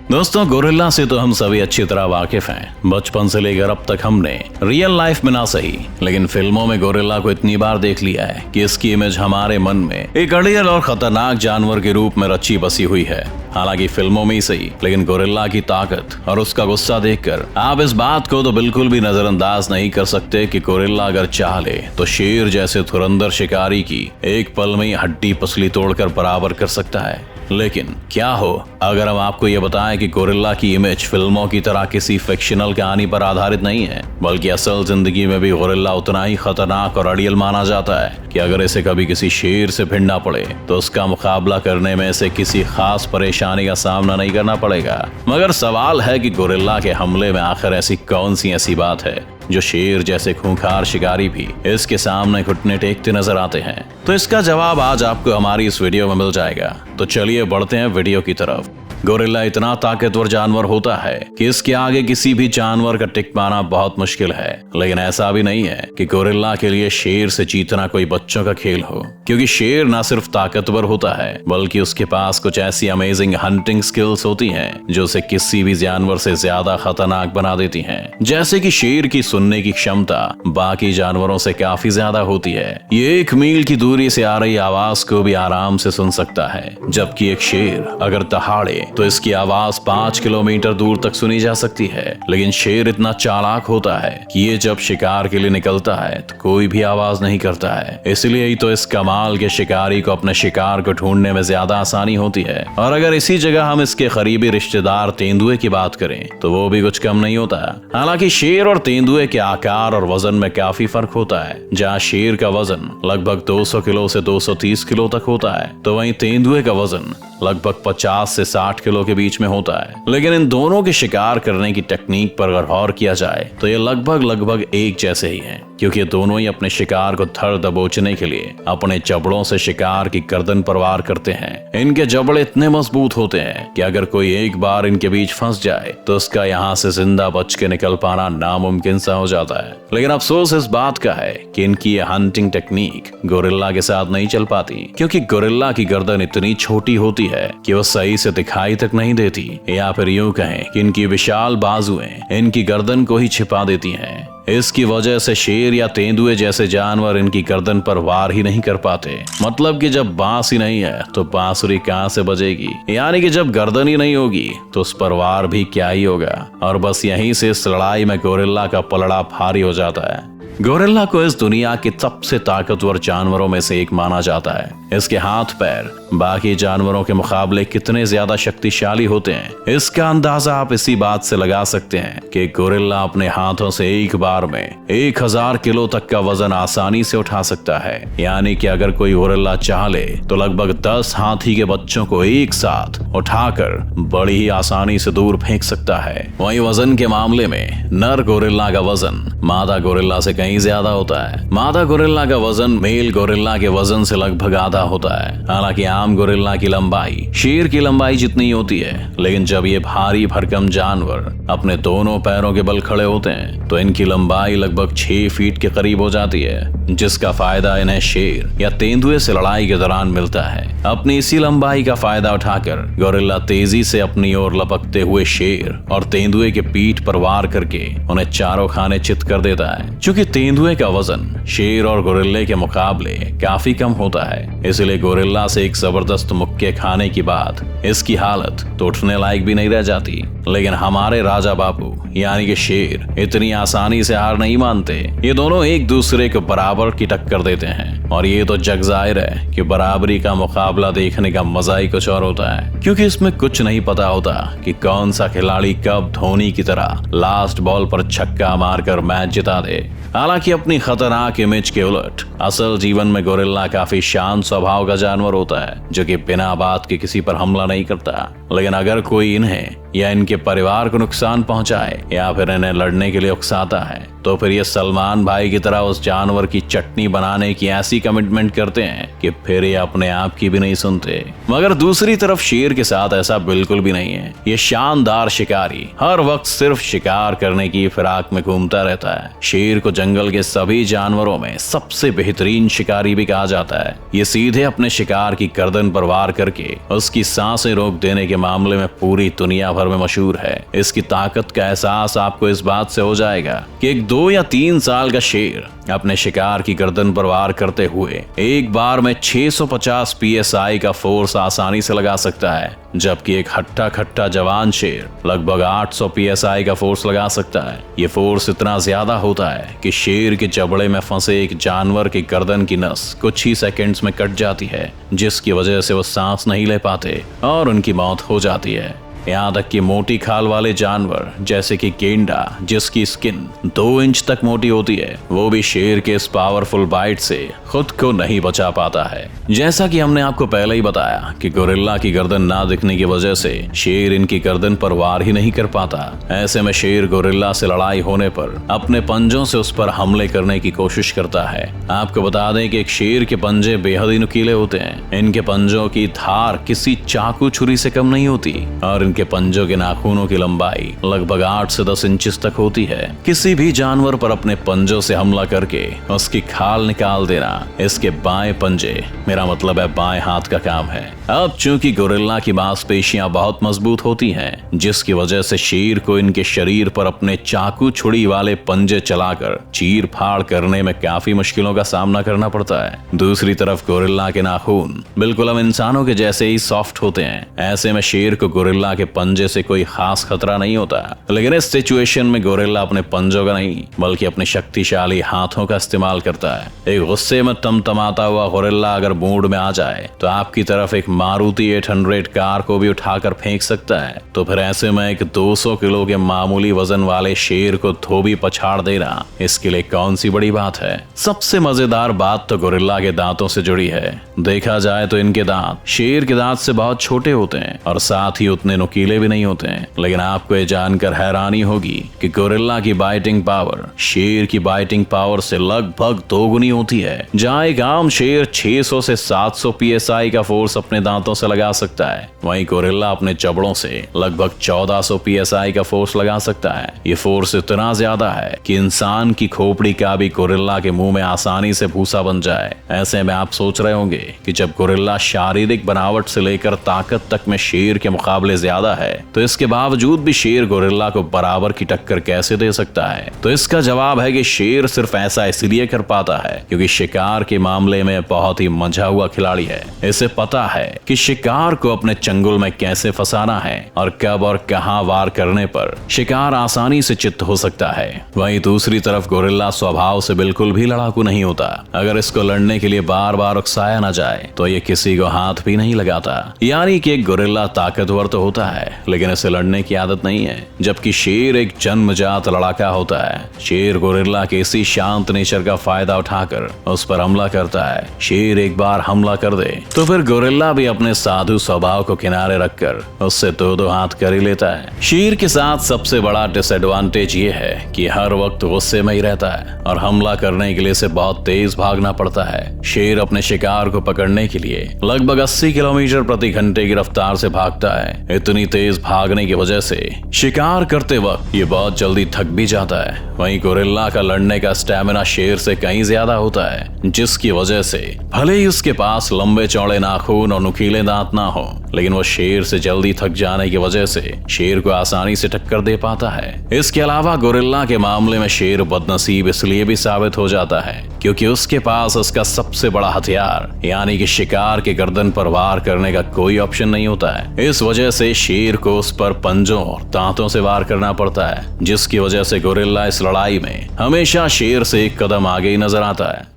दोस्तों, गोरिल्ला से तो हम सभी अच्छी तरह वाकिफ हैं। बचपन से लेकर अब तक हमने रियल लाइफ में ना सही लेकिन फिल्मों में गोरिल्ला को इतनी बार देख लिया है कि इसकी इमेज हमारे मन में एक अड़ियल और खतरनाक जानवर के रूप में रची बसी हुई है। हालांकि फिल्मों में ही सही, लेकिन गोरिल्ला की ताकत और उसका गुस्सा देखकर आप इस बात को तो बिल्कुल भी नजरअंदाज नहीं कर सकते कि गोरिल्ला अगर चाह ले तो शेर जैसे धुरंधर शिकारी की एक पल में ही हड्डी पसली तोड़कर बराबर कर सकता है। लेकिन क्या हो अगर हम आपको ये बताएं कि गोरिल्ला की इमेज फिल्मों की तरह किसी फिक्शनल कहानी पर आधारित नहीं है, बल्कि असल जिंदगी में भी गोरिल्ला उतना ही खतरनाक और अड़ियल माना जाता है कि अगर इसे कभी किसी शेर से भिड़ना पड़े तो उसका मुकाबला करने में इसे किसी खास परेशानी का सामना नहीं करना पड़ेगा। मगर सवाल है कि गोरिल्ला के हमले में आखिर ऐसी कौन सी ऐसी बात है जो शेर जैसे खूंखार शिकारी भी इसके सामने घुटने टेकते नजर आते हैं। तो इसका जवाब आज आपको हमारी इस वीडियो में मिल जाएगा। तो चलिए बढ़ते हैं वीडियो की तरफ। गोरिल्ला इतना ताकतवर जानवर होता है कि इसके आगे किसी भी जानवर का टिक पाना बहुत मुश्किल है। लेकिन ऐसा भी नहीं है कि गोरिल्ला के लिए शेर से जीतना कोई बच्चों का खेल हो, क्योंकि शेर न सिर्फ ताकतवर होता है बल्कि उसके पास कुछ ऐसी अमेजिंग हंटिंग स्किल्स होती हैं जो उसे किसी भी जानवर से ज्यादा खतरनाक बना देती हैं। जैसे कि शेर की सुनने की क्षमता बाकी जानवरों से काफी ज्यादा होती है। ये 1 मील की दूरी से आ रही आवाज को भी आराम से सुन सकता है, जबकि एक शेर अगर दहाड़े तो इसकी आवाज 5 किलोमीटर दूर तक सुनी जा सकती है। लेकिन शेर इतना चालाक होता है कि ये जब शिकार के लिए निकलता है तो कोई भी आवाज नहीं करता है। इसलिए ही तो इस कमाल के शिकारी को अपने शिकार को ढूंढने में ज्यादा आसानी होती है। और अगर इसी जगह हम इसके करीबी रिश्तेदार तेंदुए की बात करें तो वो भी कुछ कम नहीं होता। हालांकि शेर और तेंदुए के आकार और वजन में काफी फर्क होता है। जहाँ शेर का वजन लगभग 200 किलो से 230 किलो तक होता है, तो वहीं तेंदुए का वजन लगभग 50 से 60 किलो के बीच में होता है। लेकिन इन दोनों के शिकार करने की टेक्निक पर अगर गौर किया जाए तो ये लगभग एक जैसे ही हैं, क्योंकि ये दोनों ही अपने शिकार को धर दबोचने के लिए अपने जबड़ों से शिकार की गर्दन पर वार करते हैं। इनके जबड़े इतने मजबूत होते हैं कि अगर कोई एक बार इनके बीच फंस जाए तो उसका यहाँ से जिंदा बच के निकल पाना नामुमकिन सा हो जाता है। लेकिन अफसोस इस बात का है कि इनकी ये हंटिंग टेक्निक गोरिल्ला के साथ नहीं चल पाती, क्योंकि गोरिल्ला की गर्दन इतनी छोटी होती है कि वो सही से दिखाई तक नहीं देती, या फिर यूं कहें कि इनकी विशाल बाजुएं इनकी गर्दन को ही छिपा देती हैं। इसकी वजह से शेर या तेंदुए जैसे जानवर इनकी गर्दन पर वार ही नहीं कर पाते। मतलब कि जब बांस ही नहीं है तो बांसुरी कहां से बजेगी, यानी कि जब गर्दन ही नहीं होगी तो उस पर वार भी क्या ही होगा। और बस यहीं से इस लड़ाई में गोरिल्ला का पलड़ा भारी हो जाता है। गोरिल्ला को इस दुनिया के सबसे ताकतवर जानवरों में से एक माना जाता है। इसके हाथ पैर बाकी जानवरों के मुकाबले कितने ज्यादा शक्तिशाली होते हैं, इसका अंदाजा आप इसी बात से लगा सकते हैं कि गोरिल्ला अपने हाथों से एक बार में 1000 किलो तक का वजन आसानी से उठा सकता है। यानी कि अगर कोई गोरिल्ला चाह ले तो लगभग 10 हाथी के बच्चों को एक साथ उठाकर बड़ी ही आसानी से दूर फेंक सकता है। वहीं वजन के मामले में नर गोरिल्ला का वजन मादा गोरिल्ला से कहीं ज्यादा होता है। मादा गोरिल्ला का वजन मेल गोरिल्ला के वजन से लगभग आधा होता है। हालांकि आम गोरिल्ला की लंबाई शेर की लंबाई जितनी होती है, लेकिन जब ये भारी भरकम जानवर अपने दोनों पैरों के बल खड़े होते हैं तो इनकी लंबाई लगभग 6 फीट के करीब हो जाती है, जिसका फायदा इन्हें शेर या तेंदुए से लड़ाई के दौरान मिलता है। अपनी इसी लंबाई का फायदा उठाकर गोरिल्ला तेजी से अपनी ओर लपकते हुए शेर और तेंदुए के पीठ पर वार करके उन्हें चारों खाने चित कर देता है। चूंकि तेंदुए का वजन शेर और गोरिल्ले के मुकाबले काफी कम होता है, इसलिए गोरिल्ला से एक जबरदस्त मुक्के खाने के बाद इसकी हालत तो उठने लायक भी नहीं रह जाती। लेकिन हमारे राजा बाबू यानी कि शेर इतनी आसानी से हार नहीं मानते। ये दोनों एक दूसरे को बराबर की टक्कर देते हैं, और ये तो जग जाहिर है कि बराबरी का मुकाबला देखने का मजा ही कुछ और होता है, क्योंकि इसमें कुछ नहीं पता होता कि कौन सा खिलाड़ी कब धोनी की तरह लास्ट बॉल पर छक्का मारकर मैच जिता दे। हालांकि अपनी खतरनाक इमेज के उलट असल जीवन में गोरिल्ला काफी शांत स्वभाव का जानवर होता है, जो कि बिना बात के किसी पर हमला नहीं करता। लेकिन अगर कोई इन्हें या इनके परिवार को नुकसान पहुंचाए या फिर इन्हें लड़ने के लिए उकसाता है तो फिर ये सलमान भाई की तरह उस जानवर की चटनी बनाने की ऐसी कमिटमेंट करते हैं कि फिर ये अपने आप की भी नहीं सुनते। मगर दूसरी तरफ शेर के साथ ऐसा बिल्कुल भी नहीं है। ये शानदार शिकारी हर वक्त सिर्फ शिकार करने की फिराक में घूमता रहता है। शेर को जंगल के सभी जानवरों में सबसे बेहतरीन शिकारी भी कहा जाता है। ये सीधे अपने शिकार की गर्दन पर वार करके उसकी सांसें रोक देने के मामले में पूरी दुनिया भर भर में मशहूर है। इसकी ताकत का एहसास आपको इस बात से हो जाएगा कि एक 2 या 3 साल का शेर अपने शिकार की गर्दन पर वार करते हुए एक बार में 650 PSI का फोर्स आसानी से लगा सकता है, जबकि एक हट्टा खट्टा जवान शेर लगभग 800 PSI का फोर्स लगा सकता है। ये फोर्स इतना ज्यादा होता है कि शेर के जबड़े में फंसे एक जानवर की गर्दन की नस कुछ ही सेकंड्स में कट जाती है, जिसकी वजह से वो सांस नहीं ले पाते और उनकी मौत हो जाती है। यहाँ तक कि मोटी खाल वाले जानवर जैसे कि गेंडा, जिसकी स्किन 2 इंच तक मोटी होती है, वो भी शेर के इस पावरफुल बाइट से खुद को नहीं बचा पाता है। जैसा कि हमने आपको पहले ही बताया कि गोरिल्ला की गर्दन ना दिखने की वजह से शेर इनकी गर्दन पर वार ही नहीं कर पाता। ऐसे में शेर गोरिल्ला से लड़ाई होने पर अपने पंजों से उस पर हमले करने की कोशिश करता है। आपको बता दें कि एक शेर के पंजे बेहद ही नुकीले होते हैं। इनके पंजों की धार किसी चाकू छुरी से कम नहीं होती और के पंजों के नाखूनों की लंबाई लगभग 8 से 10 इंच तक होती है। किसी भी जानवर पर अपने पंजों से हमला करके उसकी खाल निकाल देना इसके बाएं पंजे, मेरा मतलब है बाएं हाथ का काम है। अब चूंकि गोरिल्ला की मांसपेशियां बहुत मजबूत होती हैं, जिसकी वजह से शेर को इनके शरीर पर अपने चाकू छुरी वाले पंजे चलाकर चीर फाड़ करने में काफी मुश्किलों का सामना करना पड़ता है। दूसरी तरफ गोरिल्ला के नाखून बिल्कुल हम इंसानों के जैसे ही सॉफ्ट होते हैं। ऐसे में शेर को गोरिल्ला के पंजे से कोई खास खतरा नहीं होता, लेकिन इस सिचुएशन में गोरिल्ला अपने पंजों का नहीं बल्कि अपने शक्तिशाली हाथों का इस्तेमाल करता है। एक गुस्से में तमतमाता हुआ गोरिल्ला अगर मूड में आ जाए तो आपकी तरफ एक मारुति 800 कार को भी उठाकर फेंक सकता है। तो फिर ऐसे में एक 200 किलो के मामूली वजन वाले शेर को धोबी पछाड़ देना इसके लिए कौन सी बड़ी बात है। सबसे मजेदार बात तो गोरिल्ला के दांतों से जुड़ी है। देखा जाए तो इनके दांत शेर के दांत से बहुत छोटे होते हैं और साथ ही उतने नुकीले भी नहीं होते हैं। लेकिन आपको ये जानकर हैरानी होगी कि गोरिल्ला की बाइटिंग पावर शेर की बाइटिंग पावर से लगभग 2 गुनी होती है। जहां एक आम शेर 600 से 700 PSI का फोर्स अपने दांतों से लगा सकता है, वहीं गोरिल्ला अपने जबड़ों से लगभग 1400 PSI का फोर्स लगा सकता है। ये फोर्स इतना ज्यादा है कि इंसान की खोपड़ी का भी गोरिल्ला के मुंह में आसानी से भूसा बन जाए। ऐसे में आप सोच रहे होंगे कि जब गोरिल्ला शारीरिक बनावट से लेकर ताकत तक में शेर के मुकाबले ज्यादा है, तो इसके बावजूद भी शेर गोरिल्ला को बराबर की टक्कर कैसे दे सकता है? तो इसका जवाब है कि शेर सिर्फ ऐसा इसलिए कर पाता है क्योंकि शिकार के मामले में बहुत ही मंझा हुआ खिलाड़ी है। इसे पता है कि शिकार को अपने चंगुल में कैसे फंसाना है और कब और कहां वार करने पर शिकार आसानी से चित्त हो सकता है। वहीं दूसरी तरफ गोरिल्ला स्वभाव से बिल्कुल भी लड़ाकू नहीं होता। अगर इसको लड़ने के लिए बार बार उकसाया न जाए तो ये किसी को हाथ भी नहीं लगाता। यानी कि एक गोरिल्ला ताकतवर तो होता है लेकिन इसे लड़ने की आदत नहीं है, जबकि शेर एक जन्मजात लड़ाका होता है। शेर गोरिल्ला के इसी शांत नेचर का फायदा उठाकर उस पर हमला करता है। शेर एक बार हमला कर दे तो फिर गोरिल्ला भी अपने साधु स्वभाव को किनारे रखकर उससे 2-2 हाथ कर ही लेता है। शेर के साथ सबसे बड़ा डिसएडवांटेज ये है कि हर वक्त गुस्से में ही रहता है और हमला करने के लिए इसे बहुत तेज भागना पड़ता है। शेर अपने शिकार को पकड़ने के लिए लगभग 80 किलोमीटर प्रति घंटे की रफ्तार से भागता है। इतनी तेज भागने की वजह से शिकार करते वक्त ये बहुत जल्दी थक भी जाता है। वहीं गोरिल्ला का लड़ने का स्टैमिना शेर से कहीं ज्यादा होता है, जिसकी वजह से भले ही उसके पास लंबे चौड़े नाखून और नुकीले दांत ना हो, लेकिन वो शेर से जल्दी थक जाने की वजह से शेर को आसानी से टक्कर दे पाता है। इसके अलावा गोरिल्ला के मामले में शेर बदनसीब इसलिए भी साबित हो जाता है क्योंकि उसके पास उसका सबसे बड़ा हथियार यानी कि शिकार के गर्दन पर वार करने का कोई ऑप्शन नहीं होता है। इस वजह से शेर को उस पर पंजों और दांतों से वार करना पड़ता है, जिसकी वजह से गोरिल्ला इस लड़ाई में हमेशा शेर से एक कदम आगे ही नजर आता है।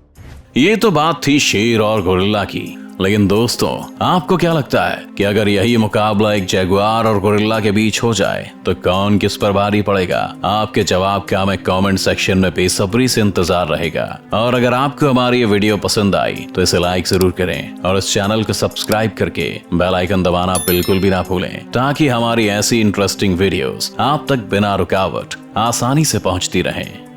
ये तो बात थी शेर और गोरिल्ला की, लेकिन दोस्तों आपको क्या लगता है कि अगर यही मुकाबला एक जैगुआर और गोरिल्ला के बीच हो जाए तो कौन किस पर भारी पड़ेगा? आपके जवाब का हमें कमेंट सेक्शन में बेसब्री से इंतजार रहेगा। और अगर आपको हमारी ये वीडियो पसंद आई तो इसे लाइक जरूर करें और इस चैनल को सब्सक्राइब करके बेल आइकन दबाना बिल्कुल भी ना भूलें, ताकि हमारी ऐसी इंटरेस्टिंग वीडियोस आप तक बिना रुकावट आसानी से पहुंचती रहें।